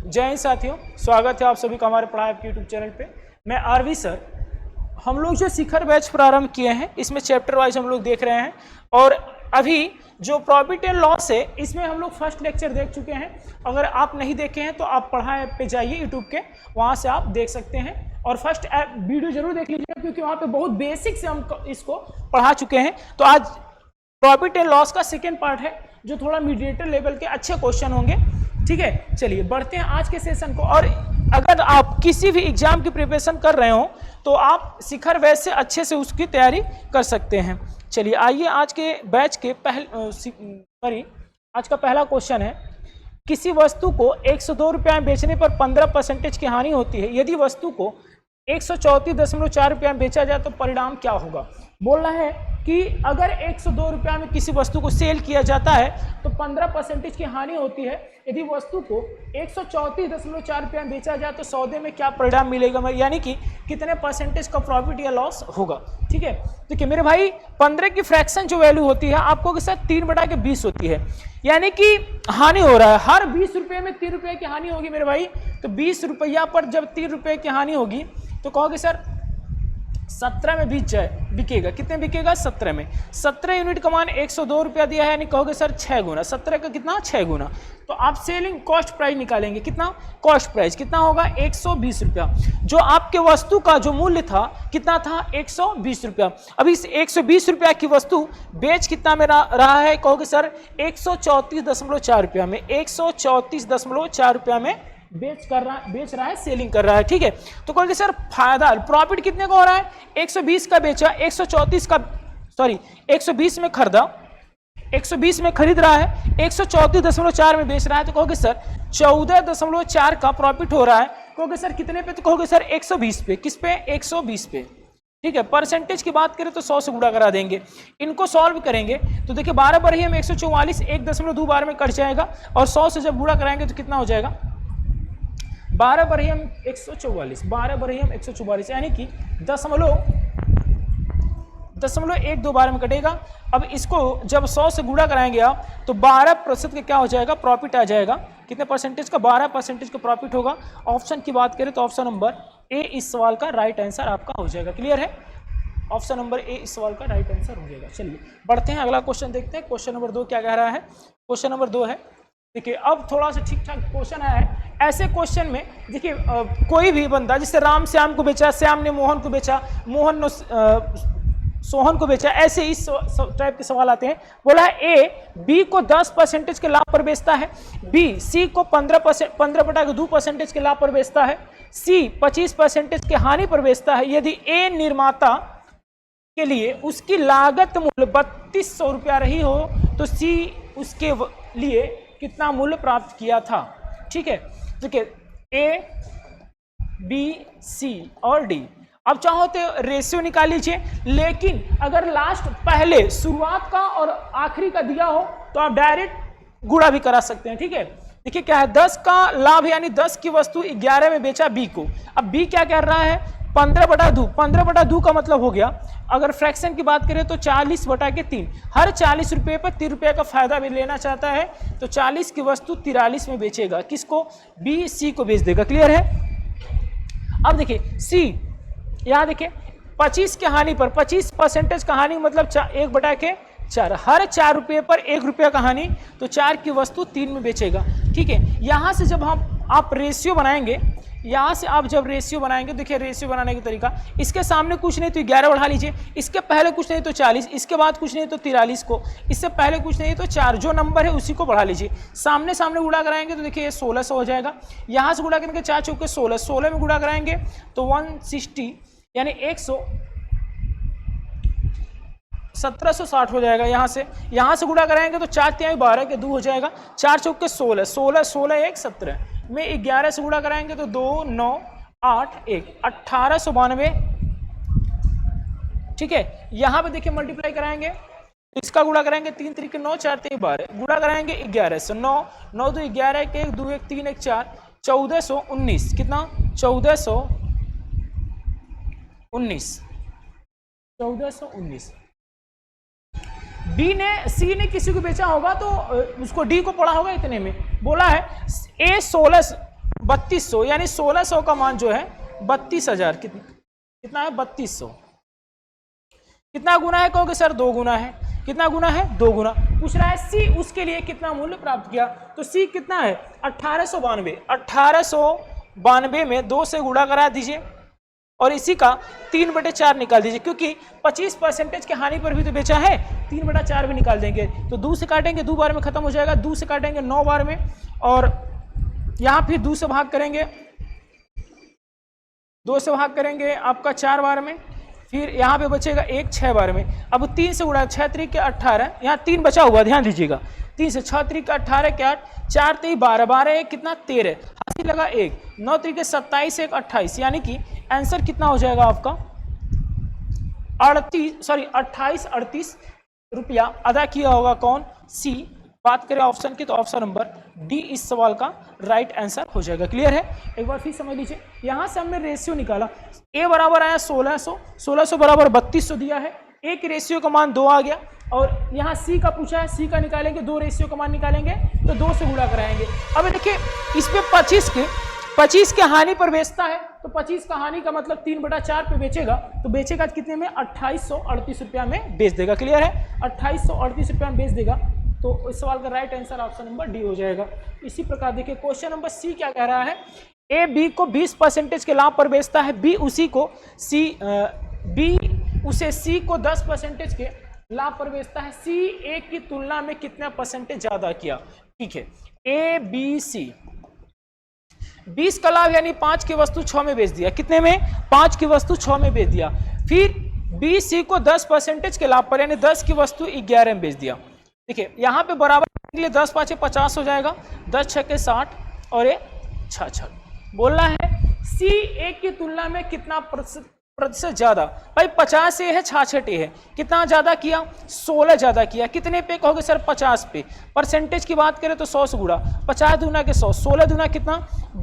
जय हिंद साथियों, स्वागत है आप सभी का हमारे पढ़ाई आपके यूट्यूब चैनल पे। मैं आरवी सर। हम लोग जो शिखर बैच प्रारंभ किए हैं इसमें चैप्टर वाइज हम लोग देख रहे हैं और अभी जो प्रॉफिट एंड लॉस है इसमें हम लोग फर्स्ट लेक्चर देख चुके हैं। अगर आप नहीं देखे हैं तो आप पढ़ाई ऐप पे जाइए यूट्यूब के, वहाँ से आप देख सकते हैं और फर्स्ट वीडियो जरूर देख लीजिएगा क्योंकि वहाँ पे बहुत बेसिक से हम इसको पढ़ा चुके हैं। तो आज प्रॉफिट एंड लॉस का सेकेंड पार्ट है जो थोड़ा मीडिएटर लेवल के अच्छे क्वेश्चन होंगे। ठीक है, चलिए बढ़ते हैं आज के सेशन को। और अगर आप किसी भी एग्जाम की प्रिपरेशन कर रहे हो तो आप शिखर बैच से अच्छे से उसकी तैयारी कर सकते हैं। चलिए आइए आज के बैच के आज का पहला क्वेश्चन है, किसी वस्तु को 102 रुपये में बेचने पर 15% की हानि होती है। यदि वस्तु को 134.4 रुपये में बेचा जाए तो परिणाम क्या होगा। बोल रहा है कि अगर 102 रुपये में किसी वस्तु को सेल किया जाता है तो 15% की हानि होती है। यदि वस्तु को 134.4 रुपये में बेचा जाए तो सौदे में क्या परिणाम मिलेगा, यानी कि कितने परसेंटेज का प्रॉफिट या लॉस होगा। ठीक है, देखिए मेरे भाई 15 की फ्रैक्शन जो वैल्यू होती है आपको के साथ 3/20 होती है, यानी कि हानि हो रहा है। हर 20 रुपये में 3 रुपये की हानि होगी मेरे भाई। तो 20 रुपया पर जब 3 रुपये की हानि होगी तो कहोगे सर 17 में बिकेगा। कितने बिकेगा? 17 में। 17 यूनिट का मान 102 रुपया दिया है, यानी कहोगे सर 6 गुना। 17 का कितना? 6 गुना। तो आप सेलिंग कॉस्ट प्राइस निकालेंगे। कितना कॉस्ट प्राइस कितना होगा? 120 रुपया। जो आपके वस्तु का जो मूल्य था कितना था? 120 रुपया। अब इस 120 रुपया की वस्तु बेच कितना में रहा है? कहोगे सर 134.4 रुपया में। 134.4 रुपया में बेच रहा है, सेलिंग कर रहा है। ठीक है, तो कहोगे सर फायदा प्रॉफिट कितने का हो रहा है? 120 का बेचा, 120 में खरीदा, 120 में खरीद रहा है, 134.4 में बेच रहा है। तो कहोगे सर 14.4 का प्रॉफिट हो रहा है। कहोगे सर कितने पे? तो कहोगे सर 120 पे। किस पे? 120 पे। ठीक है, परसेंटेज की बात करें तो 100 से गुणा करा देंगे। इनको सॉल्व करेंगे तो देखिए 12 पर ही हम 144 1.2 बार में कट जाएगा और 100 से जब गुणा कराएंगे तो कितना हो जाएगा? 12 पर ही हम 144, 12 पर ही हम 144, यानी कि 0.12 बार में कटेगा। अब इसको जब 100 से गुणा कराएंगे आप तो 12% का क्या हो जाएगा? प्रॉफिट आ जाएगा। कितने परसेंटेज का? 12% का प्रॉफिट होगा। ऑप्शन की बात करें तो ऑप्शन नंबर ए इस सवाल का राइट आंसर आपका हो जाएगा। क्लियर है? ऑप्शन नंबर ए इस सवाल का राइट आंसर हो जाएगा। चलिए बढ़ते हैं, अगला क्वेश्चन देखते हैं। क्वेश्चन नंबर 2 क्या कह रहा है? क्वेश्चन नंबर 2 है, देखिए अब थोड़ा सा ठीक ठाक क्वेश्चन आया है। ऐसे क्वेश्चन में देखिए कोई भी बंदा, जैसे राम श्याम को बेचा, श्याम ने मोहन को बेचा, मोहन ने सोहन को बेचा, ऐसे इस टाइप के सवाल आते हैं। बोला है ए बी को 10% के लाभ पर बेचता है, बी सी को 15/2% के लाभ पर बेचता है, सी 25% के हानि पर बेचता है। यदि ए निर्माता के लिए उसकी लागत मूल्य 3200 रुपया रही हो तो सी उसके लिए कितना मूल्य प्राप्त किया था। ठीक है, देखिए ए बी सी और डी। अब चाहो तो रेशियो निकाल लीजिए, लेकिन अगर लास्ट पहले शुरुआत का और आखिरी का दिया हो तो आप डायरेक्ट गुणा भी करा सकते हैं। ठीक है, देखिए क्या है, 10 का लाभ यानी 10 की वस्तु 11 में बेचा बी को। अब बी क्या कर रहा है? 15/2। 15/2 का मतलब हो गया, अगर फ्रैक्शन की बात करें तो 40/3। हर 40 रुपये पर 3 रुपये का फायदा भी लेना चाहता है तो 40 की वस्तु 43 में बेचेगा। किसको? बी सी को बेच देगा। क्लियर है? अब देखिए सी, यहाँ देखिए 25 की हानि पर 25% का हानि मतलब 1/4। हर 4 रुपये पर 1 रुपया का हानि तो 4 की वस्तु 3 में बेचेगा। ठीक है, यहाँ से जब आप रेशियो बनाएंगे, यहाँ से आप जब रेशियो बनाएंगे, देखिए रेशियो बनाने का तरीका, इसके सामने कुछ नहीं तो 11 बढ़ा लीजिए, इसके पहले कुछ नहीं तो 40, इसके बाद कुछ नहीं तो 43 को, इससे पहले कुछ नहीं तो 4, जो नंबर है उसी को बढ़ा लीजिए। सामने सामने गुणा कराएंगे तो देखिए 1600 हो जाएगा। यहाँ से गुणा करके 4 चौके 16, 16 में गुणा कराएंगे तो 160 यानी 1760 हो जाएगा। यहाँ से गुणा कराएंगे तो 4 × 12 के 2 हो जाएगा, 4 चौके 16, 16 16 1 17 में 11 से गुणा कराएंगे तो 2 9 8 1 1892। ठीक है, यहाँ पे देखिए मल्टीप्लाई कराएंगे, इसका गुणा कराएंगे 3 × 9 4 × 12, गुणा कराएंगे 11 से 9 9 2 11 1 1 2 1 3 1 4 1419। कितना? 1419। बी ने सी ने किसी को बेचा होगा तो उसको डी को पड़ा होगा इतने में। बोला है ए 16 3200, यानी 1600 का मान जो है 32,000 कितना है 3200। कितना गुना है कहोगे सर? 2 गुना है। कितना गुना है? 2 गुना। पूछ रहा है सी उसके लिए कितना मूल्य प्राप्त किया, तो सी कितना है 1892। 1892 में 2 से गुणा करा दीजिए और इसी का 3/4 निकाल दीजिए, क्योंकि 25% के हानि पर भी तो बेचा है, 3/4 भी निकाल देंगे। तो 2 से काटेंगे 2 बार में खत्म हो जाएगा, 2 से काटेंगे 9 बार में, और यहाँ फिर 2 से भाग करेंगे, 2 से भाग करेंगे आपका 4 बार में, फिर यहाँ पे बचेगा 1 6 बार में। अब 3 से उड़ा 6 3 के 18, यहाँ 3 बचा हुआ, ध्यान दीजिएगा। 3 से 6 3 के 18 के 8, 4 3 12, 12 1 कितना 13, हाथी लगा 1, 9 3 के 27, 1 28, यानी कि आंसर कितना हो जाएगा आपका 28 38 रुपया अदा किया होगा। कौन? सी। बात करें ऑप्शन की तो ऑप्शन नंबर डी इस सवाल का राइट आंसर हो जाएगा। क्लियर है? एक बार फिर समझ लीजिए, यहां से हमने रेशियो निकाला, ए बराबर आया 1600, 1600 बराबर 3200 दिया है, ए के रेशियो का मान 2 आ गया, और यहाँ सी का पूछा है, सी का निकालेंगे, 2 रेशियो का मान निकालेंगे तो 2 से गुणा कराएंगे। अब देखिए इस पे 25 के हानि पर बेचता है, तो 25 का हानि का मतलब 3/4 पे बेचेगा, तो बेचेगा कितने में 2838 रुपया में बेच देगा। क्लियर है? 2838 रुपया में बेच देगा, तो इस सवाल का right answer option number D हो जाएगा। इसी प्रकार देखिए क्वेश्चन नंबर सी क्या कह रहा है, ए बी को 20% के लाभ पर बेचता है, बी उसे सी को 10% के लाभ पर बेचता है, सी ए की तुलना में कितना % ज्यादा किया। ठीक है, ए बी सी 20 का लाभ यानी 5 की वस्तु 6 में बेच दिया, कितने में? 5 की वस्तु 6 में बेच दिया। फिर बी सी को 10% के लाभ पर यानी 10 की वस्तु 11 में बेच दिया। देखिए यहाँ पे बराबर के लिए 10 5 50 हो जाएगा, 10 6 के 60 और ये 6 बोलना है सी ए की तुलना में कितना प्रतिशत ज्यादा। भाई 50 ए है, 66 ए है, कितना ज्यादा किया? 16 ज्यादा किया। कितने पे कहोगे सर? 50 पे। परसेंटेज की बात करें तो 100 से गुणा, 50 दूना के 100, 16 दूना कितना?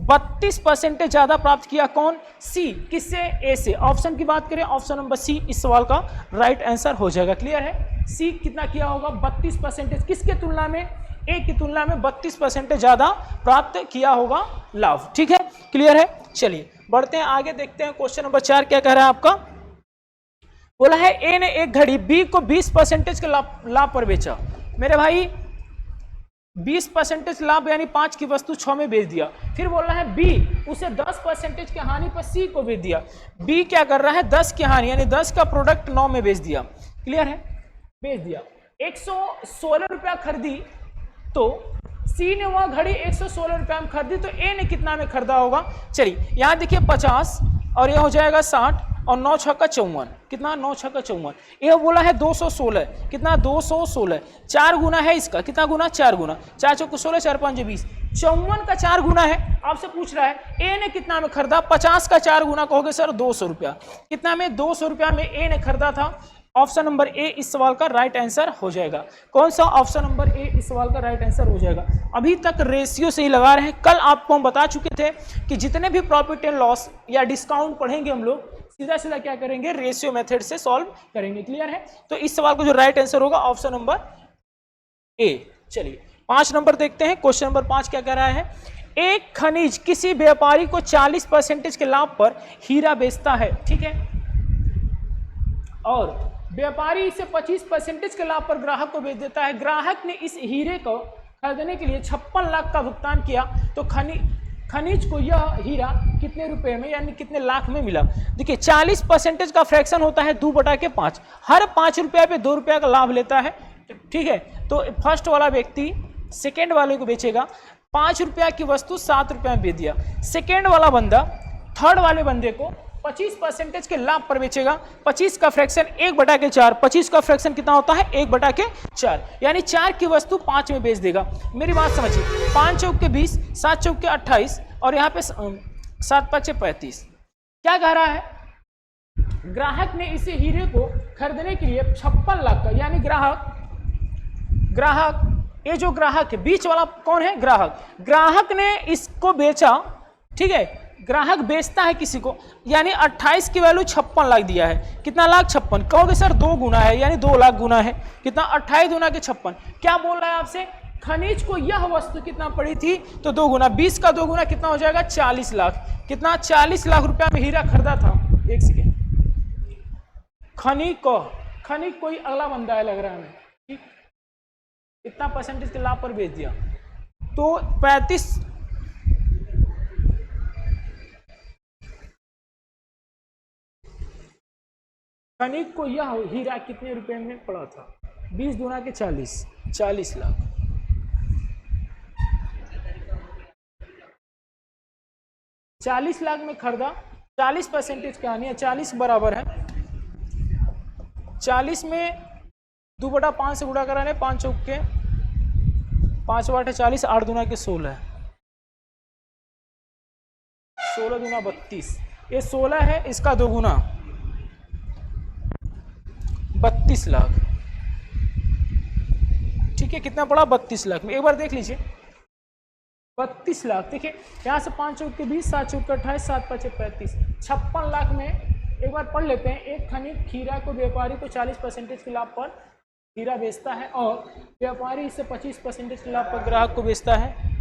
32% ज्यादा प्राप्त किया। कौन? सी। किससे? ए से। ऑप्शन की बात करें, ऑप्शन नंबर सी इस सवाल का राइट आंसर हो जाएगा। क्लियर है? सी कितना किया होगा? 32%। किसके तुलना में? ए की तुलना में 32% ज्यादा प्राप्त किया होगा लाभ। ठीक है, क्लियर है? चलिए बढ़ते हैं आगे, देखते हैं क्वेश्चन नंबर 4 क्या कह रहा है आपका। बोला है ए ने एक घड़ी बी को 20% के लाभ पर बेचा। मेरे भाई 20% लाभ यानी 5 की वस्तु 6 में बेच दिया। फिर बोल रहा है बी उसे 10% की हानि पर सी को बेच दिया। बी क्या कर रहा है? 10 की हानि यानी 10 का प्रोडक्ट 9 में बेच दिया। क्लियर है? बेच दिया। 116 रुपया खरीदी, तो सी ने वह घड़ी 116 रुपया में खरीदी, तो ए ने कितना में खरीदा होगा? चलिए यहाँ देखिए 50 और ये हो जाएगा 60 और 9 6 का 54, कितना? 9 6 का 54। ये बोला है 216, कितना? 216, 4 गुना है इसका, कितना गुना? 4 गुना, 4 चौको 16, 4 5 20, 54 का 4 गुना है। आपसे पूछ रहा है ए ने कितना में खरीदा? 50 का 4 गुना कहोगे सर 200 रुपया। कितना में? 200 रुपया में ए ने खरीदा था। ऑप्शन नंबर ए इस सवाल का राइट आंसर हो जाएगा। कौन सा? ऑप्शन नंबर ए इस सवाल का राइट आंसर हो जाएगा। अभी तक रेशियो से ही लगा रहे हैं। कल आपको हम बता चुके थे कि जितने भी प्रॉफिट एंड लॉस या डिस्काउंट पढ़ेंगे हम लोग सीधा सीधा क्या करेंगे? रेशियो मेथड से सॉल्व करेंगे। क्लियर है? तो इस सवाल का जो राइट आंसर होगा ऑप्शन नंबर ए। चलिए 5 नंबर देखते हैं। क्वेश्चन नंबर 5 क्या कह रहा है? एक खनिज किसी व्यापारी को 40% के लाभ पर हीरा बेचता है, ठीक है, और व्यापारी इसे 25% के लाभ पर ग्राहक को बेच देता है। ग्राहक ने इस हीरे को खरीदने के लिए 56 लाख का भुगतान किया, तो खनिज को यह हीरा कितने रुपए में यानी कितने लाख में मिला? देखिए 40% का फ्रैक्शन होता है 2/5, हर 5 रुपया पे 2 रुपया का लाभ लेता है। ठीक है, तो फर्स्ट वाला व्यक्ति सेकेंड वाले को बेचेगा, 5 रुपया की वस्तु 7 रुपया में बेच दिया। सेकेंड वाला बंदा थर्ड वाले बंदे को 25% के लाभ पर बेचेगा। 25 का फ्रैक्शन 1/4, 25 का फ्रैक्शन कितना होता है? 1/4, यानी 4 की वस्तु 5 में बेच देगा। मेरी बात समझिए, 5 चौक के 20, 7 चौक के 28 और यहाँ पे 7 5 35। क्या कह रहा है? ग्राहक ने इसे हीरे को खरीदने के लिए 56 लाख का, यानी ग्राहक ये जो ग्राहक है, बीच वाला कौन है? ग्राहक ने इसको बेचा। ठीक है, ग्राहक बेचता है किसी को, यानी 28 की वैल्यू 56 लाख दिया है। कितना लाख? 56। कहोगे सर 2 गुना है, यानी 2 लाख गुना है। कितना? 28 गुना के 56। क्या बोल रहा है आपसे? खनिज को यह वस्तु कितना पड़ी थी, तो 2 गुना, 20 का 2 गुना कितना हो जाएगा 40 लाख। कितना, 40 लाख रुपया में हीरा खरीदा था। एक सेकेंड, खनिज कोई अगला बंदा है लग रहा है हमें, ठीक, इतना परसेंटेज के लाभ पर बेच दिया, तो 35, खनिज को यह हीरा कितने रुपए में पड़ा था, 20 गुना के 40 लाख। चालीस लाख में खरीदा, 40% कहानी है, 40 बराबर है 40 में 2/5 से गुणा कराने, 5 चौक के 5 8 40, 8 दूना के 16, 16 दूना 32, ये 16 है, इसका 2 गुना 32 लाख। ठीक है, कितना पड़ा 32 लाख में। एक बार देख लीजिए 32 लाख, देखिए यहाँ से 5 चौक के 20, 7 चौक के 28, 7 5 35, 56 लाख में एक बार पढ़ लेते हैं। एक खनिज हीरा को व्यापारी को 40% के लाभ पर हीरा बेचता है और व्यापारी इसे 25% के लाभ पर ग्राहक को बेचता है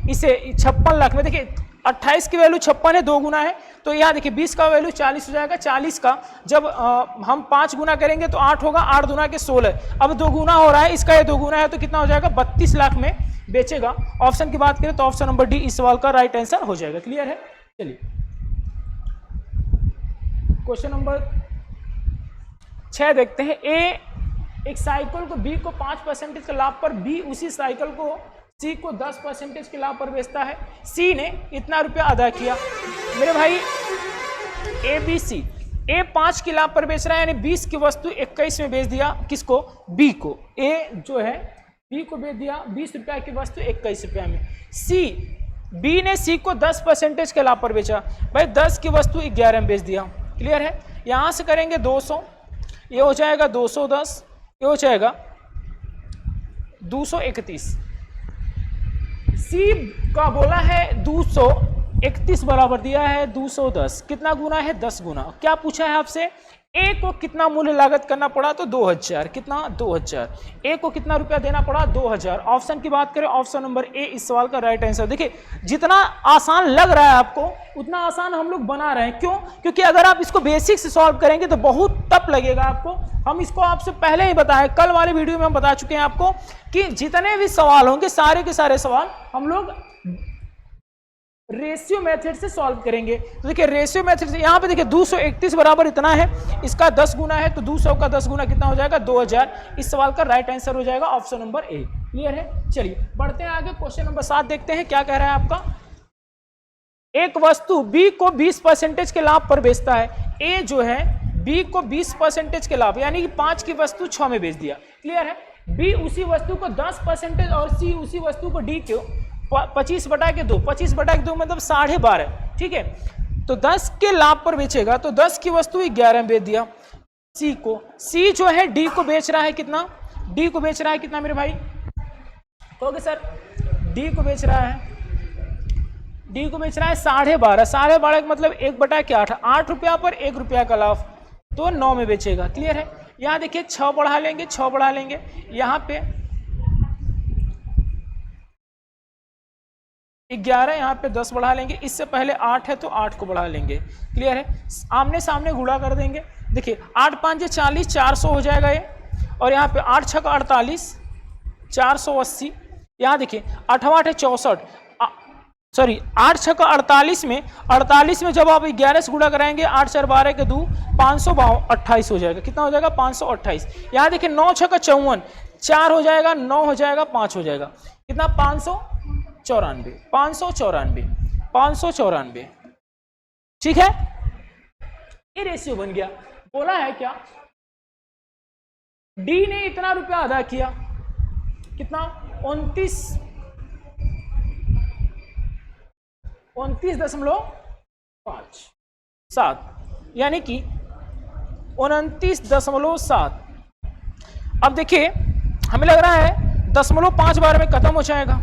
इसे 56 लाख में। देखिए 28 की वैल्यू 56 है, 2 गुना है, तो यहाँ देखिए 20 का वैल्यू 40 हो जाएगा। 40 का जब हम 5 गुना करेंगे तो 8 होगा, 8 गुना के 16, अब 2 गुना हो रहा है, इसका ये 2 गुना है, तो कितना हो जाएगा 32 लाख में बेचेगा। ऑप्शन की बात करें तो ऑप्शन नंबर डी इस सवाल का राइट आंसर हो जाएगा। क्लियर है। चलिए क्वेश्चन नंबर 6 देखते हैं। ए एक साइकिल को बी को 5% के लाभ पर, बी उसी साइकिल को सी को 10% के लाभ पर बेचता है। सी ने इतना रुपया अदा किया। मेरे भाई ए बी सी, ए 5 के लाभ पर बेच रहा है, यानी 20 की वस्तु 21 में बेच दिया। किसको? बी को। ए जो है बी को बेच दिया 20 रुपया की वस्तु 21 रुपया में। सी, बी ने सी को 10% के लाभ पर बेचा। भाई 10 की वस्तु 11 में बेच दिया। क्लियर है। यहां से करेंगे 200, ये हो जाएगा 210, ये हो जाएगा 231। सी का बोला है 231 बराबर दिया है 210, कितना गुना है 10 गुना। क्या पूछा है आपसे? ए को कितना मूल्य लागत करना पड़ा, तो 2000। कितना? 2000। ए को कितना रुपया देना पड़ा? 2000। ऑप्शन की बात करें, ऑप्शन नंबर ए इस सवाल का राइट आंसर। देखिए जितना आसान लग रहा है आपको उतना आसान हम लोग बना रहे हैं। क्यों? क्योंकि अगर आप इसको बेसिक से सॉल्व करेंगे तो बहुत टफ लगेगा आपको। हम इसको आपसे पहले ही बताए, कल वाले वीडियो में हम बता चुके हैं आपको कि जितने भी सवाल होंगे सारे के सारे सवाल हम लोग रेशियो मेथड से सॉल्व करेंगे। तो देखिए रेशियो मेथड से यहाँ पे देखिए 231 बराबर इतना है, इसका 10 गुना है, तो 200 का 10 गुना कितना हो जाएगा? 2000। इस सवाल का राइट आंसर हो जाएगा ऑप्शन नंबर ए। क्लियर है। चलिए बढ़ते हैं आगे। क्वेश्चन नंबर 7 देखते हैं क्या कह रहा है आपका। एक वस्तु बी को 20% के लाभ पर बेचता है। ए जो है बी को 20% के लाभ, यानी कि 5 की वस्तु 6 में बेच दिया। क्लियर है। बी उसी वस्तु को 10% और सी उसी वस्तु को डी को 25/2, 25/2 मतलब 12.5। ठीक है। तो 10 के लाभ पर बेचेगा, तो 10 की वस्तु 11 में बेच दिया सी को। सी जो है डी को बेच रहा है कितना? डी को बेच रहा है कितना मेरे भाई? कहोगे सर डी को बेच रहा है, डी को बेच रहा है 12.5। 12.5 मतलब 1/8, 8 रुपया पर 1 रुपया का लाभ, तो 9 में बेचेगा। क्लियर है। यहाँ देखिए 6 बढ़ा लेंगे, 6 बढ़ा लेंगे, यहाँ पे 11, यहाँ पे 10 बढ़ा लेंगे। इससे पहले 8 है तो 8 को बढ़ा लेंगे। क्लियर है। आमने सामने गुणा कर देंगे। देखिए 8 5 40, 400 हो जाएगा ये, और यहाँ पे 8 6 48, 480। यहाँ देखिए 8 8 है 64, सॉरी 8 6 48 में 48 में जब आप 11 से गुणा कराएंगे 8 4 12 के 2 528 हो जाएगा। कितना हो जाएगा? 528। यहाँ देखिए 9 6 54, 4 हो जाएगा, 9 हो जाएगा, 5 हो जाएगा। कितना? 594, 594, 594। ठीक है। ये रेशियो बन गया। बोला है क्या? डी ने इतना रुपया अदा किया, कितना? 29.57, यानी कि 29.7। अब देखिए हमें लग रहा है 0.5 बार में खत्म हो जाएगा।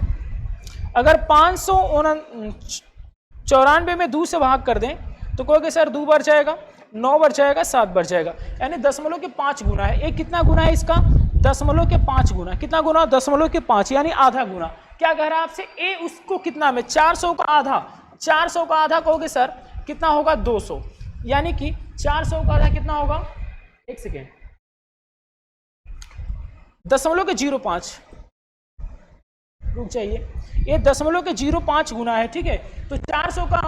अगर 594 में 2 से भाग कर दें तो कहोगे सर 2 बार जाएगा। 9 बढ़ जाएगा, 7 बढ़ जाएगा, यानी दशमलव के 5 गुना है। एक कितना गुना है इसका? दशमलव के 5 गुना। कितना गुना? दशमलव के 5, यानी आधा गुना। क्या कह रहा है आपसे? ए उसको कितना में? 400 का आधा। 400 का आधा कहोगे सर कितना होगा? 200, यानी कि 400 का आधा कितना होगा? एक सेकेंड, दशमलव के 0.5, रुक जाइए, ये दशमलव के 0.5 गुना है, ठीक है। तो 400 का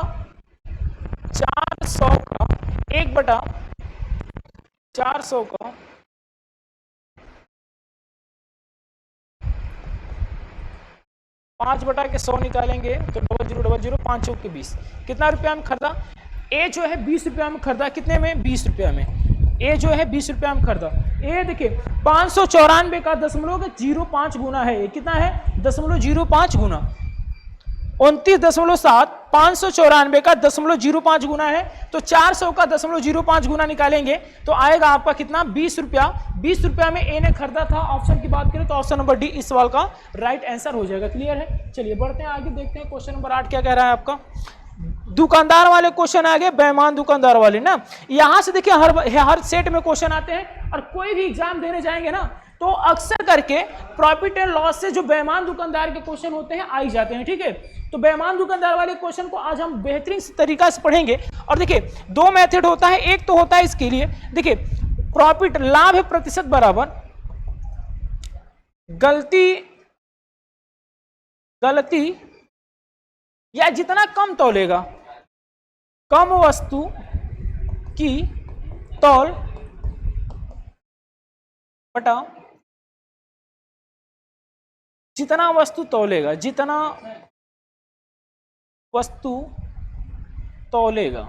1/400 का 5/100 निकालेंगे तो 0000, 5 चौक के 20, कितना रुपया में खरीदा? ए जो है 20 रुपया में खरीदा। कितने में? 20 रुपया में। ए जो है 20 रुपया में खरीदा। ए देखिए 594 का 0.05 गुना है। कितना है? 0.05 गुना। 29.7 594 का 0.05 गुना है, तो 400 का 0.05 गुना निकालेंगे तो आएगा आपका कितना? 20 रुपया। 20 रुपया में ए ने खरीदा था। ऑप्शन की बात करें तो ऑप्शन नंबर डी इस सवाल का राइट आंसर हो जाएगा। क्लियर है? चलिए बढ़ते हैं आगे, देखते हैं क्वेश्चन नंबर 8 क्या कह रहा है आपका। दुकानदार वाले क्वेश्चन आगे, बेईमान दुकानदार वाले ना। यहां से देखिए हर सेट में क्वेश्चन आते हैं, और कोई भी एग्जाम देने जाएंगे ना तो अक्सर करके प्रॉफिट एंड लॉस से जो बेईमान दुकानदार के क्वेश्चन होते हैं आ ही जाते हैं, ठीक है। तो बेईमान दुकानदार वाले क्वेश्चन को आज हम बेहतरीन तरीका से पढ़ेंगे। और देखिए 2 मेथड होता है। एक तो होता है इसके लिए, देखिए प्रॉफिट लाभ प्रतिशत बराबर गलती या जितना कम तौलेगा, कम वस्तु की तौल बटा जितना वस्तु तौलेगा, जितना वस्तु तौलेगा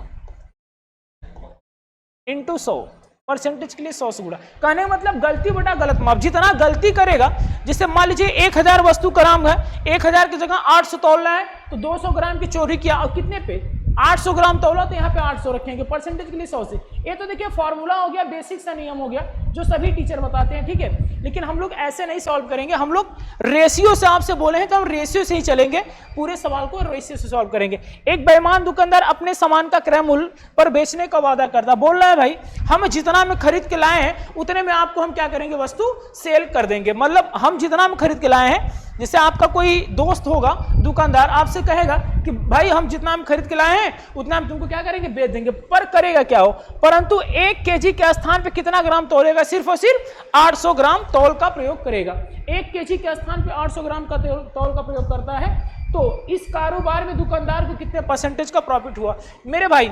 इंटू 100, परसेंटेज के लिए 100 से गुणा। कहने का मतलब गलती बटा गलत माप। जितना गलती करेगा, जिससे मान लीजिए 1000 वस्तु ग्राम है, 1000 की जगह 800 तौलना है, तो 200 ग्राम की चोरी किया और कितने पे? 800 ग्राम तौला, तो यहाँ पे 800 रखेंगे, परसेंटेज के लिए 100 से। ये तो देखिए फॉर्मूला हो गया, बेसिक सा नियम हो गया जो सभी टीचर बताते हैं, ठीक है। लेकिन हम लोग ऐसे नहीं सॉल्व करेंगे, हम लोग रेशियो से आपसे बोले हैं तो हम रेशियो से ही चलेंगे, पूरे सवाल को रेशियो से सॉल्व करेंगे। एक बेईमान दुकानदार अपने सामान का क्रय मूल्य पर बेचने का वादा करता, बोल रहा है भाई हम जितना में खरीद के लाए हैं उतने में आपको हम क्या करेंगे? वस्तु सेल कर देंगे। मतलब हम जितना में खरीद के लाए हैं, जैसे आपका कोई दोस्त होगा दुकानदार, आपसे कहेगा कि भाई हम जितना में खरीद के लाए हैं उतना में तुमको क्या करेंगे? बेच देंगे। पर करेगा क्या हो? परंतु 1 केजी के स्थान पे कितना ग्राम तौलेगा? सिर्फ और सिर्फ 800 ग्राम तौल का प्रयोग करेगा। 1 केजी के स्थान पे 800 ग्राम का तौल का प्रयोग करता है। तो इस कारोबार में दुकानदार को कितने परसेंटेज का प्रॉफिट हुआ मेरे भाई?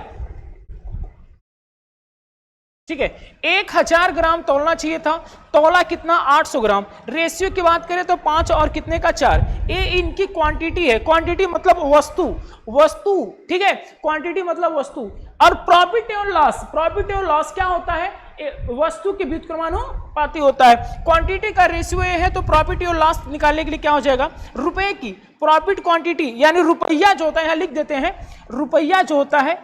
ठीक है, 1000 ग्राम तौलना चाहिए था, तौला कितना? 800 ग्राम। रेशियो की बात करें तो 5 और कितने का? 4। ये इनकी क्वांटिटी है, क्वांटिटी मतलब वस्तु, ठीक है, क्वांटिटी मतलब वस्तु। और प्रॉफिट और लॉस, प्रॉफिट और लॉस क्या होता है? वस्तु के व्युत्क्रमानुपाती होता है। क्वांटिटी का रेशियो ये है, तो प्रॉफिट और लॉस निकालने के लिए क्या हो जाएगा? रुपए की प्रॉफिट क्वांटिटी, यानी रुपया जो होता है, यहां लिख देते हैं, रुपया जो होता है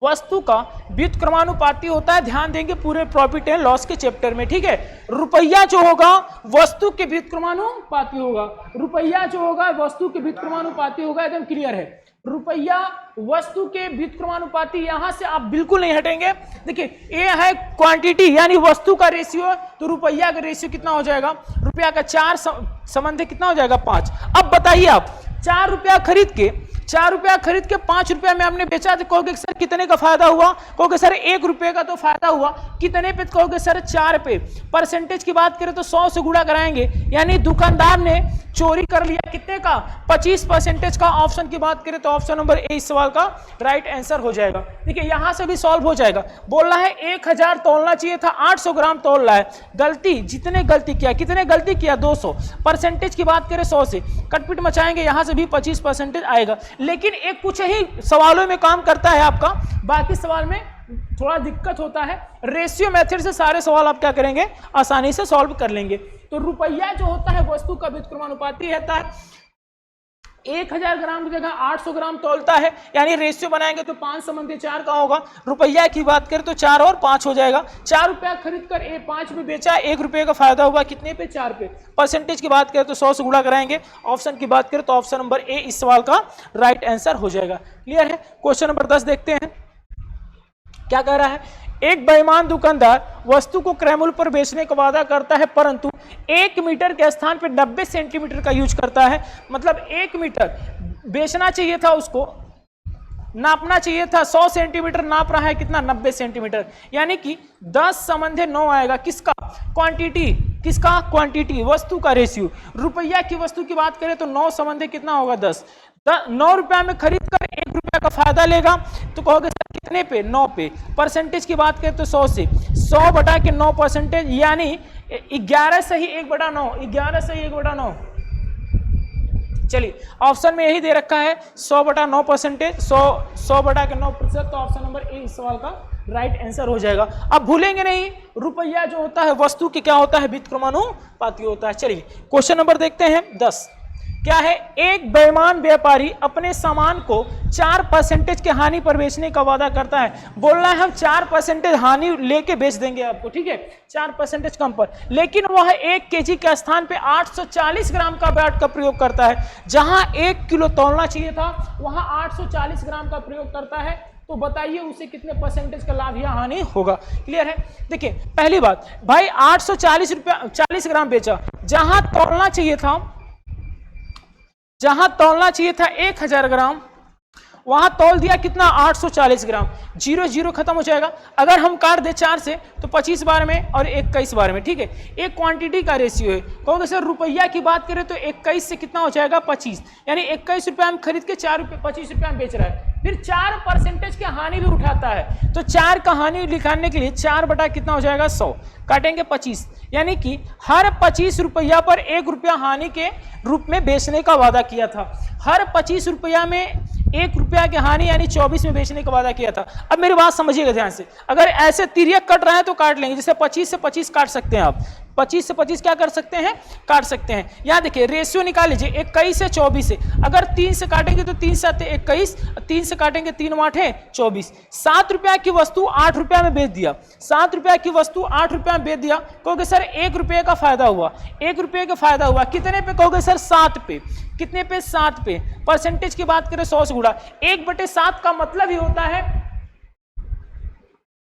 वस्तु का व्युत्क्रमानुपाती होता है। ध्यान देंगे पूरे प्रॉफिट एंड लॉस के चैप्टर में, ठीक है। रुपया जो होगा वस्तु के व्युत्क्रमानुपाती होगा, रुपया जो होगा वस्तु के व्युत्क्रमानुपाती होगा, एकदम क्लियर है। रुपया वस्तु के व्युत्क्रमानुपाती, यहां से आप बिल्कुल नहीं हटेंगे। देखिए ये है क्वांटिटी यानी वस्तु का रेशियो, तो रुपया का रेशियो कितना हो जाएगा? रुपया का 4 संबंध कितना हो जाएगा? 5। अब बताइए आप 4 रुपया खरीद के 5 रुपया में आपने बेचा, तो कहोगे सर कितने का फायदा हुआ? कहोगे सर 1 रुपये का तो फायदा हुआ। कितने पे? कहोगे सर 4 पे। परसेंटेज की बात करें तो 100 से गुणा कराएंगे, यानी दुकानदार ने चोरी कर लिया कितने का? 25% का। ऑप्शन की बात करें तो ऑप्शन नंबर ए इस सवाल का राइट आंसर हो जाएगा। देखिए यहां से भी सॉल्व हो जाएगा। बोलना है 1000 तौलना चाहिए था, 800 ग्राम तौल रहा है। गलती, जितने गलती किया, कितने गलती किया? 200। परसेंटेज की बात करें 100 से, कटपिट मचाएंगे, यहां से भी 25% आएगा। लेकिन एक कुछ ही सवालों में काम करता है आपका, बाकी सवाल में थोड़ा दिक्कत होता है। रेशियो मेथड से सारे सवाल आप क्या करेंगे? आसानी से सॉल्व कर लेंगे। तो रुपया जो होता है वस्तु का व्युत्क्रमानुपाती रहता है, 1000 ग्राम की जगह 800 ग्राम तौलता है, यानी रेशियो बनाएंगे तो 5 संबंधी 4 का होगा। रुपया की बात करें तो 4 और 5 हो जाएगा। 4 रुपया खरीद कर 5 पे बेचा, 1 रुपये का फायदा हुआ कितने पे? 4 पे। परसेंटेज की बात करें तो 100 से गुणा कराएंगे। ऑप्शन की बात करें तो ऑप्शन नंबर ए इस सवाल का राइट आंसर हो जाएगा। क्लियर है? क्वेश्चन नंबर 10 देखते हैं क्या कह रहा है। एक बेईमान दुकानदार वस्तु को क्रय मूल्य पर बेचने का वादा करता है, परंतु 1 मीटर के स्थान पर 90 सेंटीमीटर का यूज करता है। मतलब 1 मीटर बेचना चाहिए था, उसको नापना चाहिए था 100 सेंटीमीटर, नाप रहा है कितना? 90 सेंटीमीटर। यानी कि 10 संबंधे 9 आएगा। किसका? क्वांटिटी। किसका? क्वांटिटी, वस्तु का रेशियो। रुपया की वस्तु की बात करें तो 9 संबंधे कितना होगा? 10। 9 रुपया में खरीद कर 1 रुपया का फायदा लेगा, तो कहोगे सर कितने पे? 9 पे। परसेंटेज की बात करें तो 100 से 100 बटा के 9 परसेंटेज, यानी 11 सही 1/9। 11 सही 1/9। चलिए ऑप्शन में यही दे रखा है 100 बटा 9 परसेंटेज, 100 बटा के 9%, तो ऑप्शन नंबर ए इस सवाल का राइट आंसर हो जाएगा। अब भूलेंगे नहीं, रुपया जो होता है वस्तु की क्या होता है? व्युत्क्रमानुपाती होता है। चलिए क्वेश्चन नंबर देखते हैं 10। क्या है? एक बेईमान व्यापारी अपने सामान को 4% के हानि पर बेचने का वादा करता है। बोलना है हम 4% हानि लेके बेच देंगे आपको, ठीक है, 4% कम पर, लेकिन वह 1 केजी के स्थान पे 840 ग्राम का बाट का प्रयोग करता है। जहां 1 किलो तौलना चाहिए था वहां 840 ग्राम का प्रयोग करता है। तो बताइए उसे कितने परसेंटेज का लाभ या हानि होगा? क्लियर है? देखिए पहली बात भाई 840 रुपया 40 ग्राम बेचा, जहां तौलना चाहिए था 1000 ग्राम, वहां तौल दिया कितना? 840 ग्राम। 0 0 खत्म हो जाएगा। अगर हम काट दे 4 से तो 25 बार में और 21 बार में, ठीक है। एक क्वांटिटी का रेशियो है। कहोगे सर रुपया की बात करें तो 21 से कितना हो जाएगा? 25, यानी 21 रुपया में खरीद के 25 रुपया में बेच रहा है। फिर 4% की हानि भी उठाता है, तो 4 का हानि लिखाने के लिए 4 बटा कितना हो जाएगा? 100, काटेंगे 25, यानी कि हर 25 रुपया पर 1 रुपया हानि के रूप में बेचने का वादा किया था। हर 25 रुपया में 1 रुपया की हानि, यानी 24 में बेचने का वादा किया था। अब मेरी बात समझिएगा ध्यान से, अगर ऐसे तिर्यक कट रहा है तो काट लेंगे, जैसे 25 से 25 काट सकते हैं आप, 25 से 25 क्या कर सकते हैं? काट सकते हैं। यहाँ देखिए रेशियो निकाल लीजिए, 21 से 24 से, अगर 3 से काटेंगे तो 3 से 21, 3 से काटेंगे 3 8 24। 7 रुपया की वस्तु 8 रुपया में बेच दिया, 7 रुपया की वस्तु 8 रुपया में बेच दिया। कहोगे सर 1 रुपये का फायदा हुआ, 1 रुपये का फायदा हुआ कितने पे? कहोगे सर 7 पे। कितने पे? 7 पे। परसेंटेज की बात करें 100 से गुणा, 1/7 का मतलब ही होता है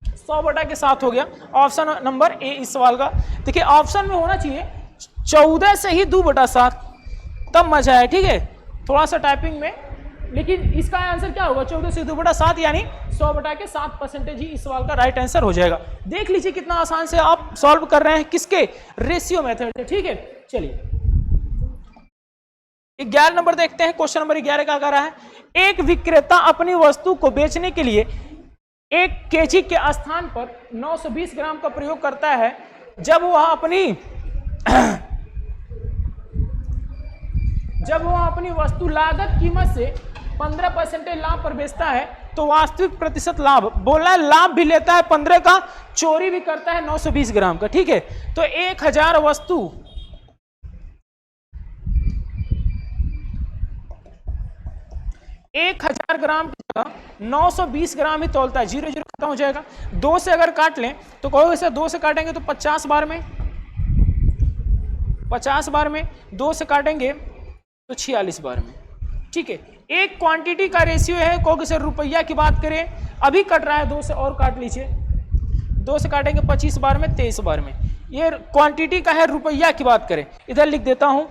100 बटा के 7 हो गया। ऑप्शन नंबर ए इस सवाल का। देखिए ऑप्शन में होना चाहिए 14 से ही 2/7, तब मजा है, ठीक है, थोड़ा सा टाइपिंग में, लेकिन इसका आंसर क्या होगा? 14 से 2/7, यानी 100 बटा के 7 परसेंटेज ही इस सवाल का राइट आंसर हो जाएगा। देख लीजिए कितना आसान से आप सॉल्व कर रहे हैं, किसके? रेशियो मेथड से, ठीक है। चलिए 11 नंबर देखते हैं। क्वेश्चन नंबर 11 क्या कह रहा है? एक विक्रेता अपनी वस्तु को बेचने के लिए 1 केजी के स्थान पर 920 ग्राम का प्रयोग करता है। जब वह अपनी वस्तु लागत कीमत से 15% लाभ पर बेचता है, तो वास्तविक प्रतिशत लाभ, बोलना है लाभ भी लेता है 15 का, चोरी भी करता है 920 ग्राम का, ठीक है। तो 1000 वस्तु 1000 ग्राम की जगह 920 ग्राम ही तौलता है। 0 0 खत्म हो जाएगा। 2 से अगर काट लें तो कहोगे सर 2 से काटेंगे तो 50 बार में, 50 बार में, 2 से काटेंगे तो 46 बार में, ठीक है। एक क्वांटिटी का रेशियो है। कहोगे सर रुपया की बात करें, अभी कट रहा है, 2 से और काट लीजिए, 2 से काटेंगे 25 बार में, 23 बार में। ये क्वांटिटी का है। रुपया की बात करें, इधर लिख देता हूं,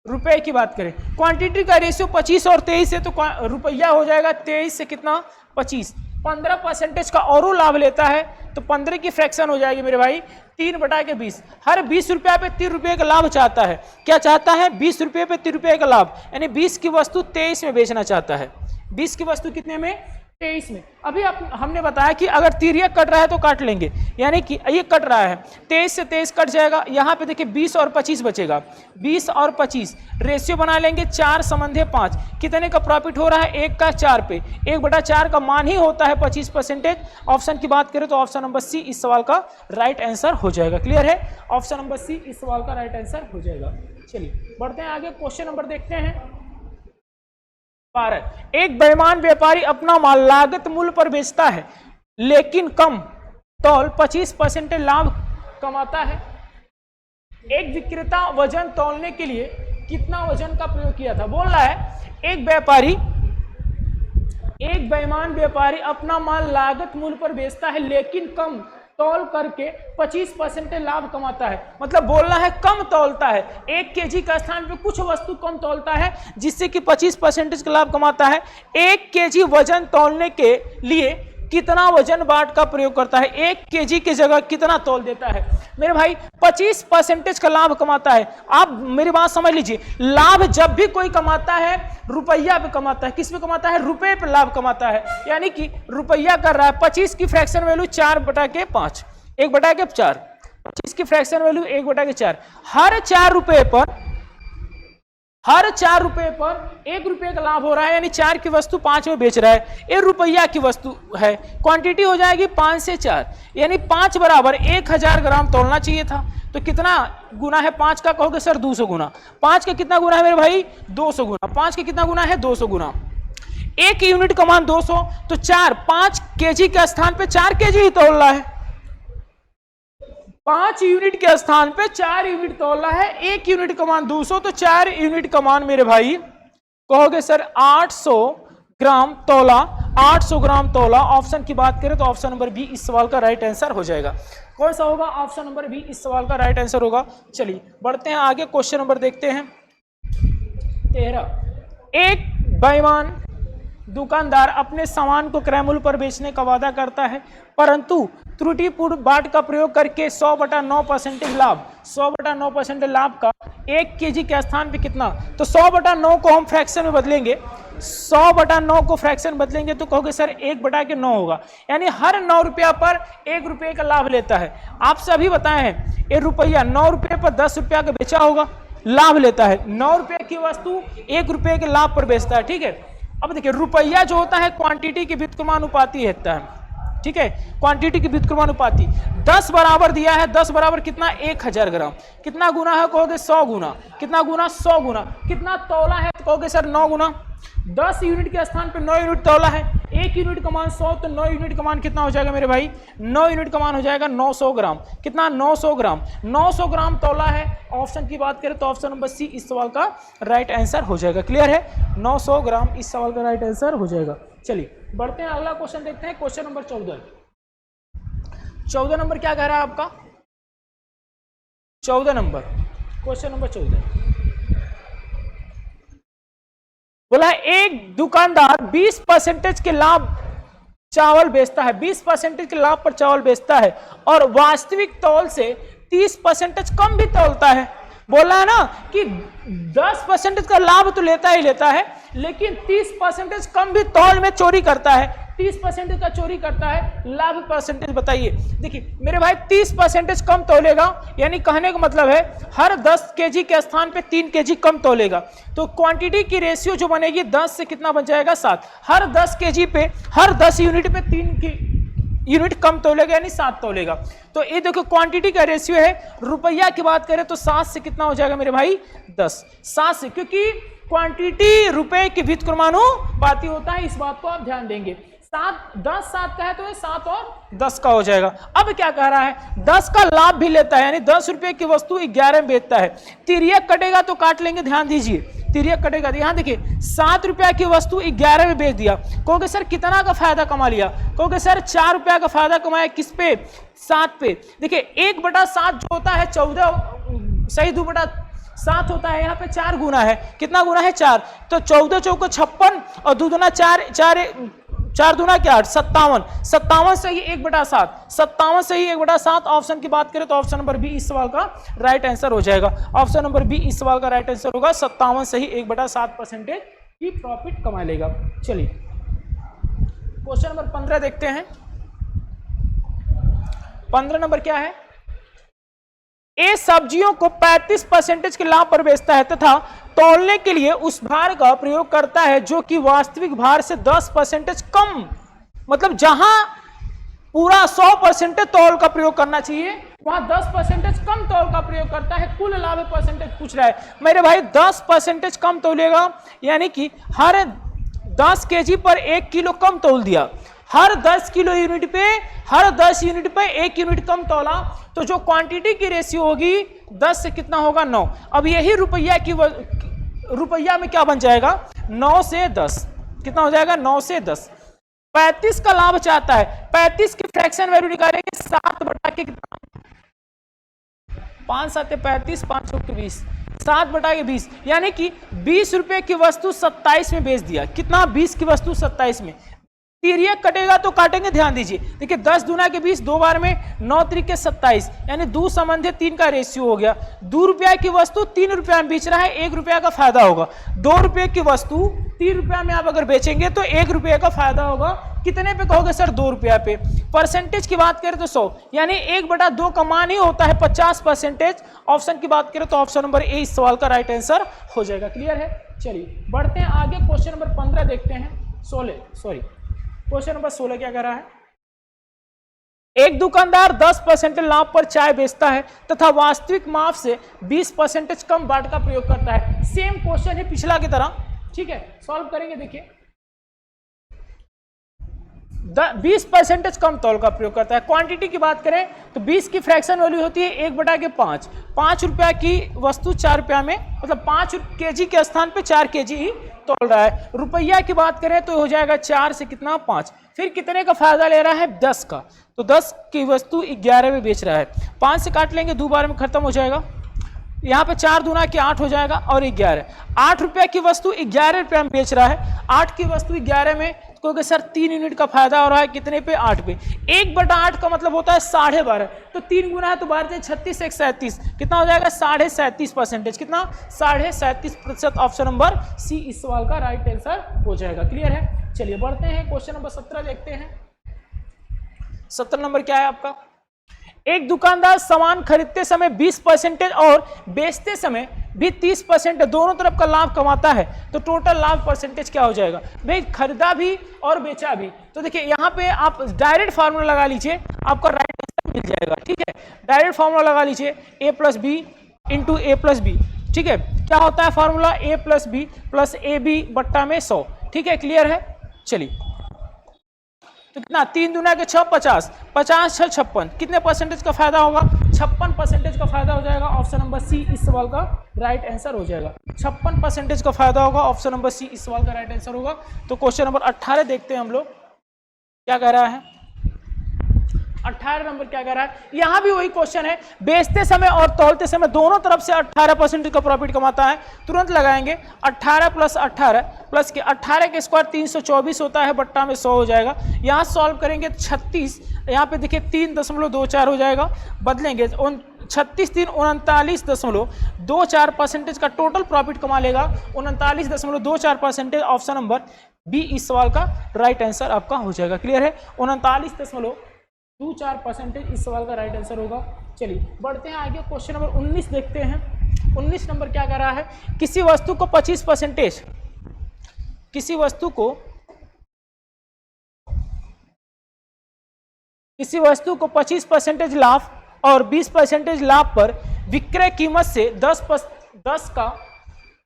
रुपए की बात करें, क्वांटिटी का रेशियो 25 और 23 है, तो रुपया हो जाएगा 23 से कितना? 25। 15% का और लाभ लेता है, तो 15 की फ्रैक्शन हो जाएगी मेरे भाई 3/20। हर 20 रुपया पे 3 रुपये का लाभ चाहता है। क्या चाहता है? 20 रुपये पे 3 रुपये का लाभ, यानी 20 की वस्तु 23 में बेचना चाहता है। 20 की वस्तु कितने में? 23 में। अभी हमने बताया कि अगर तिर्यक कट रहा है तो काट लेंगे, यानी कि ये कट रहा है 23 से 23 कट जाएगा। यहाँ पे देखिए 20 और 25 बचेगा, 20 और 25 रेशियो बना लेंगे 4 संबंधे 5। कितने का प्रॉफिट हो रहा है? 1 का 4 पे। 1/4 का मान ही होता है 25%। ऑप्शन की बात करें तो ऑप्शन नंबर सी इस सवाल का राइट आंसर हो जाएगा। क्लियर है? ऑप्शन नंबर सी इस सवाल का राइट आंसर हो जाएगा। चलिए बढ़ते हैं आगे, क्वेश्चन नंबर देखते हैं 12। एक बेईमान व्यापारी अपना माल लागत मूल्य पर बेचता है लेकिन कम तौल 25% लाभ कमाता है। एक विक्रेता वजन तौलने के लिए कितना वजन का प्रयोग किया था? बोल रहा है एक बेईमान व्यापारी अपना माल लागत मूल्य पर बेचता है लेकिन कम तौल करके 25% लाभ कमाता है। मतलब बोलना है कम तौलता है, 1 केजी का स्थान पे कुछ वस्तु कम तौलता है जिससे कि 25% का लाभ कमाता है। 1 केजी वजन तौलने के लिए कितना वजन बाट का प्रयोग करता है? 1 केजी की जगह कितना तौल देता है? मेरे भाई 25% का लाभ कमाता है। आप मेरी बात समझ लीजिए, लाभ जब भी कोई कमाता है रुपया पे कमाता है। किस पे कमाता है? रुपए पे लाभ कमाता है। यानी कि रुपया कर रहा है, 25 की फ्रैक्शन वैल्यू 4/5, 1/4। 25 की फ्रैक्शन वैल्यू 1/4। हर 4 रुपए पर 1 रुपये का लाभ हो रहा है, यानी 4 की वस्तु 5 में बेच रहा है। 1 रुपया की वस्तु है, क्वांटिटी हो जाएगी 5 से 4, यानी 5 बराबर 1000 ग्राम तोलना चाहिए था। तो कितना गुना है 5 का? कहोगे सर 200 गुना। 5 का कितना गुना है मेरे भाई? 200 गुना। 5 का कितना गुना है? 200 गुना। 1 यूनिट का मान 200, तो 5 केजी के स्थान पे 4 केजी ही तोल रहा है। 5 यूनिट के स्थान पे 4 यूनिट तोला है। 1 यूनिट का मान 200, तो 4 यूनिट का मान मेरे भाई कहोगे सर 800 ग्राम तोला। 800 ग्राम तोला। ऑप्शन की बात करें तो ऑप्शन नंबर बी इस सवाल का राइट आंसर हो जाएगा। कौन सा होगा? ऑप्शन नंबर बी इस सवाल का राइट आंसर होगा। चलिए बढ़ते हैं आगे, क्वेश्चन नंबर देखते हैं 13। एक बेईमान दुकानदार अपने सामान को क्रय मूल्य पर बेचने का वादा करता है, परंतु त्रुटिपूर्ण बाट का प्रयोग करके 100/9% लाभ, 100/9% लाभ का 1 केजी के स्थान पे कितना? तो 100/9 को हम फ्रैक्शन में बदलेंगे, 100/9 को फ्रैक्शन बदलेंगे तो कहोगे सर 1/9 होगा, यानी हर 9 रुपया पर 1 रुपये का लाभ लेता है। आपसे अभी बताए हैं 1 रुपया 9 रुपये पर 10 रुपया का बेचा होगा, लाभ लेता है। 9 रुपये की वस्तु 1 रुपये के लाभ पर बेचता है। ठीक है, अब देखिए रुपया जो होता है क्वांटिटी की व्युत्क्रमानुपाती होता है। ठीक है, क्वांटिटी की व्युत्क्रमानुपाती। 10 बराबर दिया है, 10 बराबर कितना? 1000 ग्राम। कितना गुना है? कहोगे 100 गुना। कितना गुना? 100 गुना। कितना तौला है? तो कहोगे सर 9 गुना। 10 यूनिट के स्थान पे 9 यूनिट तौला है। 1 यूनिट का मान 100, तो 9 यूनिट का मान कितना हो जाएगा मेरे भाई? 9 यूनिट का मान हो जाएगा 900 ग्राम। कितना? 900 ग्राम। 900 ग्राम तौला है। ऑप्शन की बात करें तो ऑप्शन नंबर सी इस सवाल का राइट आंसर हो जाएगा। क्लियर है? 900 ग्राम इस सवाल का राइट आंसर हो जाएगा। चलिए बढ़ते हैं, अगला क्वेश्चन देखते हैं, क्वेश्चन नंबर 14। 14 नंबर क्या कह रहा है आपका? 14 नंबर, क्वेश्चन नंबर 14 बोला एक दुकानदार 20% के लाभ चावल बेचता है, 20% के लाभ पर चावल बेचता है और वास्तविक तौल से 30% कम भी तौलता है। बोला है ना कि 10% का लाभ तो लेता ही लेता है, लेकिन 30% कम भी तौल में चोरी करता है। 30% का चोरी करता है, लाभ परसेंटेज बताइए। देखिए मेरे भाई 30% कम तौलेगा, यानी कहने का मतलब है हर 10 केजी के स्थान पे 3 केजी कम तौलेगा। तो क्वांटिटी की रेशियो जो बनेगी 10 से कितना बन जाएगा? 7। हर 10 केजी पे, हर 10 यूनिट पे 3 की यूनिट कम तौलेगा, यानी 7 तौलेगा। तो ये देखो क्वांटिटी का रेशियो है। रुपया की बात करें तो 7 से कितना हो जाएगा मेरे भाई? 10। 7 से, क्योंकि क्वांटिटी रुपए की व्युत्क्रमानुपाती होता है, इस बात को आप ध्यान देंगे। 10 7 का है तो 7 और 10 का हो जाएगा। अब क्या कह रहा है? 10 का लाभ भी लेता है, यानी 10 रुपए की वस्तु 11 में बेचता है। तिर्यक कटेगा तो काट लेंगे, ध्यान दीजिए। तिर्यक कटेगा, यहाँ देखिए 7 रुपया की वस्तु 11 में बेच दिया। कहोगे सर कितना का फायदा कमा लिया? कहोगे सर 4 रुपया का फायदा कमाया। किस पे? 7 पे। देखिए 1/7 जो होता है 14 सही 2/7 होता है, यहाँ पे 4 गुना है। कितना गुना है? 4। तो 14 चौको 56 और 2 दूना 4 दूना क्या? 8। 57। 57 से ही 1/7। 57 से ही 1/7। ऑप्शन की बात करें तो ऑप्शन नंबर बी इस सवाल का राइट आंसर हो जाएगा। ऑप्शन नंबर बी इस सवाल का राइट आंसर होगा। 57 से ही 1/7% की प्रॉफिट कमा लेगा। चलिए क्वेश्चन नंबर 15 देखते हैं। 15 नंबर क्या है? ए सब्जियों को 35% के लाभ पर बेचता है तथा तौलने के लिए उस भार का प्रयोग करता है जो कि वास्तविक भार से 10% कम, मतलब जहां पूरा 100% तौल का प्रयोग करना चाहिए वहां 10% कम तौल का प्रयोग करता है। कुल लाभ परसेंटेज पूछ रहा है मेरे भाई, 10% कम तौलेगा, यानी कि हर 10 केजी पर 1 किलो कम तौल दिया, हर 10 किलो यूनिट पे, हर 10 यूनिट पे 1 यूनिट कम तौला, तो जो क्वांटिटी की रेशियो होगी 10 से कितना होगा 9। अब यही रुपया में क्या बन जाएगा 9 से 10, कितना हो जाएगा 9 से 10। 35 का लाभ चाहता है, 35 की फ्रैक्शन वैल्यू निकालेंगे 7 बटा के कितना, 5 7 35, 5 के 20, 7 बटा के 20, यानी कि 20 रुपए की वस्तु 27 में बेच दिया। कितना? 20 की वस्तु 27 में। तिर्यक कटेगा तो काटेंगे, ध्यान दीजिए, देखिए 10 दूना के 20, 2 बार में 9 त्रिके 27, यानी 2 संबंधित 3 का रेशियो हो गया। 2 रुपया की वस्तु 3 रुपया में बेच रहा है, 1 रुपया का फायदा होगा। 2 रुपये की वस्तु 3 रुपया में आप अगर बेचेंगे तो 1 रुपये का फायदा होगा। कितने पे कहोगे सर? 2 रुपया पे। परसेंटेज की बात करें तो 100, यानी 1/2 का मान ही होता है 50%। ऑप्शन की बात करें तो ऑप्शन नंबर ए इस सवाल का राइट आंसर हो जाएगा। क्लियर है? चलिए बढ़ते हैं आगे, क्वेश्चन नंबर 15 देखते हैं। क्वेश्चन नंबर 16 क्या कह रहा है? एक दुकानदार 10% लाभ पर चाय बेचता है तथा वास्तविक माप से 20% कम बाट का प्रयोग करता है। सेम क्वेश्चन है पिछला की तरह, ठीक है, सॉल्व करेंगे। देखिए 20% कम तौल का प्रयोग करता है। क्वांटिटी की बात करें तो 20 की फ्रैक्शन वैल्यू होती है 1/5। 5 रुपया की वस्तु 4 रुपया में, मतलब 5 केजी के स्थान पे 4 केजी ही तोल रहा है। रुपया की बात करें तो हो जाएगा 4 से कितना 5, फिर कितने का फायदा ले रहा है 10 का, तो 10 की वस्तु 11 में बेच रहा है। 5 से काट लेंगे 2 बार में खत्म हो जाएगा। यहाँ पे 4 दूना के 8 हो जाएगा और 11, 8 रुपया की वस्तु 11 रुपया में बेच रहा है। 8 की वस्तु 11 में, क्योंकि सर 3 यूनिट का फायदा हो रहा है, कितने पे 8 पे। 1/8 का मतलब होता है 12.5, तो 3 गुना है तो 12 36 1 37, कितना हो जाएगा 37.5%। कितना? 37.5%। ऑप्शन नंबर सी इस सवाल का राइट आंसर हो जाएगा। क्लियर है? चलिए बढ़ते हैं, क्वेश्चन नंबर 17 देखते हैं। 17 नंबर क्या है आपका? एक दुकानदार सामान खरीदते समय 20% और बेचते समय भी 30% दोनों तरफ का लाभ कमाता है, तो टोटल लाभ परसेंटेज क्या हो जाएगा? भाई खरीदा भी और बेचा भी, तो देखिए यहाँ पे आप डायरेक्ट फार्मूला लगा लीजिए, आपका राइट आंसर मिल जाएगा। ठीक है, डायरेक्ट फार्मूला लगा लीजिए, a + b × a + b। ठीक है, क्या होता है फार्मूला? a + b + ab बट्टा में 100। ठीक है, क्लियर है? चलिए, तो कितना? 3 दूना के 6 50, 50 6 56, कितने परसेंटेज का फायदा होगा? 56% का फायदा हो जाएगा। ऑप्शन नंबर सी इस सवाल का राइट आंसर हो जाएगा। 56% का फायदा होगा, ऑप्शन नंबर सी इस सवाल का राइट आंसर होगा। तो क्वेश्चन नंबर 18 देखते हैं हम लोग, क्या कह रहा है? 18 नंबर क्या कह रहा है? यहां भी वही क्वेश्चन है, बेचते समय और तौलते समय दोनों तरफ से 18% का प्रॉफिट कमाता है। तुरंत लगाएंगे, 18 + 18 प्लस के 18 के स्क्वायर 324 होता है, बट्टा में 100 हो जाएगा। यहां सॉल्व करेंगे 36, यहाँ पे देखिए 3.24 हो जाएगा, बदलेंगे 36 3 39.24% का टोटल प्रॉफिट कमा लेगा। 39.24%, ऑप्शन नंबर बी इस सवाल का राइट आंसर आपका हो जाएगा। क्लियर है? 39.24% इस सवाल का राइट आंसर होगा। चलिए बढ़ते हैं आगे, क्वेश्चन नंबर 19 देखते हैं। 19 नंबर क्या कह रहा है? किसी वस्तु को 25% किसी वस्तु को 25% लाभ और 20% लाभ पर विक्रय कीमत से 10 का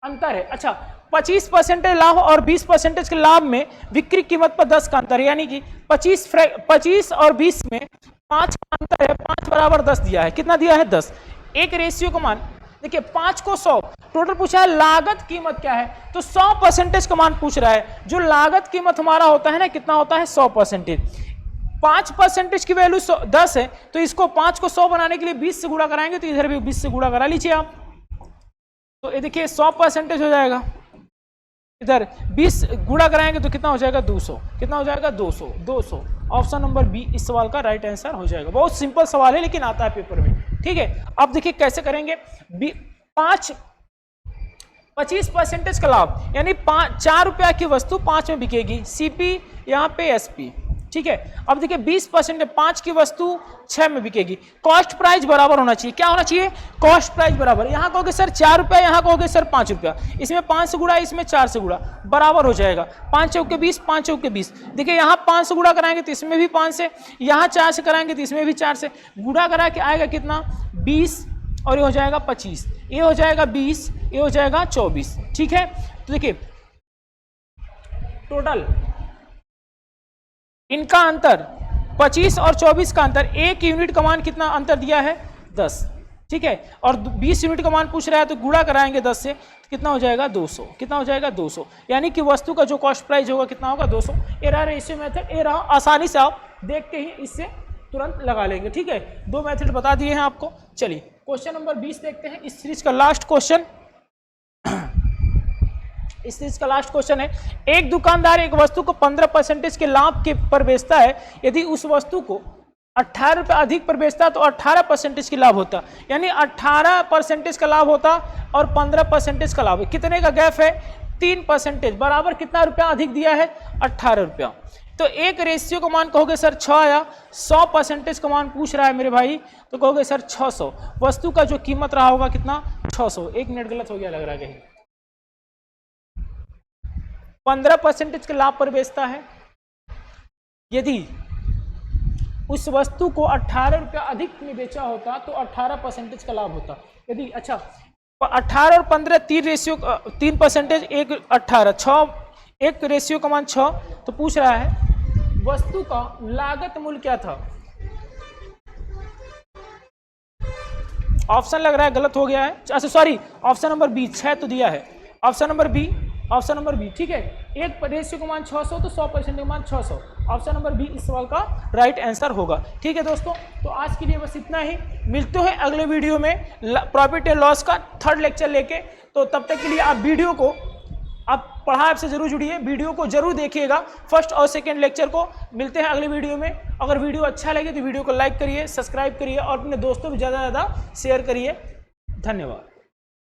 अंतर है। अच्छा, 25% लाभ और 20% के लाभ में बिक्री कीमत पर 10 का अंतर है, यानी कि 25 और 20 में 5 का अंतर है। 5 बराबर 10 दिया है, कितना दिया है? 10। एक रेशियो का मान देखिए, 5 को 100, टोटल पूछा है लागत कीमत क्या है, तो 100% का मान पूछ रहा है। जो लागत कीमत हमारा होता है ना, कितना होता है? 100%। 5% की वैल्यू 10 है, तो इसको 5 को 100 बनाने के लिए 20 से गुणा कराएंगे, तो इधर भी 20 से गुणा करा लीजिए आप, तो ये देखिए 100% हो जाएगा। इधर 20 गुणा कराएंगे तो कितना हो जाएगा? 200। कितना हो जाएगा? 200। 200, ऑप्शन नंबर बी इस सवाल का राइट आंसर हो जाएगा। बहुत सिंपल सवाल है, लेकिन आता है पेपर में। ठीक है, अब देखिए कैसे करेंगे। 25% का लाभ, यानी 4 रुपया की वस्तु 5 में बिकेगी, सीपी यहाँ पे एसपी, ठीक है। अब देखिए 20% 5 की वस्तु 6 में बिकेगी। कॉस्ट प्राइस बराबर होना चाहिए, क्या होना चाहिए, कॉस्ट प्राइस बराबर। यहाँ कहोगे सर 4 रुपया, यहाँ कहोगे सर 5 रुपया, इसमें 5 से गुड़ा, इसमें 4 से गुड़ा, बराबर हो जाएगा। 5 चौके 20, 5 चौके 20। देखिए यहाँ 5 से गुड़ा कराएंगे तो इसमें भी 5 से, यहाँ 4 से कराएंगे तो इसमें भी 4 से, गुड़ा करा के आएगा कितना 20, और ये हो जाएगा 25, ये हो जाएगा 20, ये हो जाएगा 24, ठीक है। तो देखिए टोटल इनका अंतर 25 और 24 का अंतर, 1 यूनिट का मान कितना अंतर दिया है 10, ठीक है। और 20 यूनिट का मान पूछ रहा है तो गुणा कराएंगे 10 से, तो कितना हो जाएगा 200, कितना हो जाएगा 200, यानी कि वस्तु का जो कॉस्ट प्राइस होगा कितना होगा 200। ये रहा रेशियो मेथड, ये रहा, आसानी से आप देख के ही इससे तुरंत लगा लेंगे, ठीक है। 2 मेथड बता दिए हैं आपको। चलिए क्वेश्चन नंबर 20 देखते हैं, इस सीरीज का लास्ट क्वेश्चन। इस सीरीज का लास्ट क्वेश्चन है, एक दुकानदार एक वस्तु को 15% के लाभ के पर बेचता है, यदि उस वस्तु को 18 रुपये अधिक पर बेचता तो 18% की लाभ होता, यानी 18% का लाभ होता और 15% का लाभ है। कितने का गैप है 3%, बराबर कितना रुपया अधिक दिया है 18 रुपया। तो एक रेशियो का मान कहोगे सर 6 आया, 100% का मान पूछ रहा है मेरे भाई, तो कहोगे सर 600। वस्तु का जो कीमत रहा होगा कितना 600। 1 मिनट गलत हो गया लग रहा है कहीं। 15% के लाभ पर बेचता है, यदि उस वस्तु को 18 रुपया अधिक में बेचा होता तो 18% का लाभ होता। यदि अच्छा 18 और 15 3%, 1 18 6, एक रेशियो का मान 6। तो पूछ रहा है वस्तु का लागत मूल्य क्या था। ऑप्शन लग रहा है गलत हो गया है, अच्छा सॉरी, ऑप्शन नंबर बी 6 तो दिया है, option number B, option number B, ठीक है। एक रेशियो का मान 600 तो 100% का मान 600, ऑप्शन नंबर बी इस सवाल का राइट आंसर होगा, ठीक है दोस्तों। तो आज के लिए बस इतना ही, मिलते हैं अगले वीडियो में प्रॉफिट एंड लॉस का 3rd लेक्चर लेके। तो तब तक के लिए आप वीडियो को, आप पढ़ाई से जरूर जुड़िए, वीडियो को जरूर देखिएगा, 1st और 2nd लेक्चर को। मिलते हैं अगले वीडियो में। अगर वीडियो अच्छा लगे तो वीडियो को लाइक करिए, सब्सक्राइब करिए और अपने दोस्तों को ज़्यादा से ज़्यादा शेयर करिए। धन्यवाद।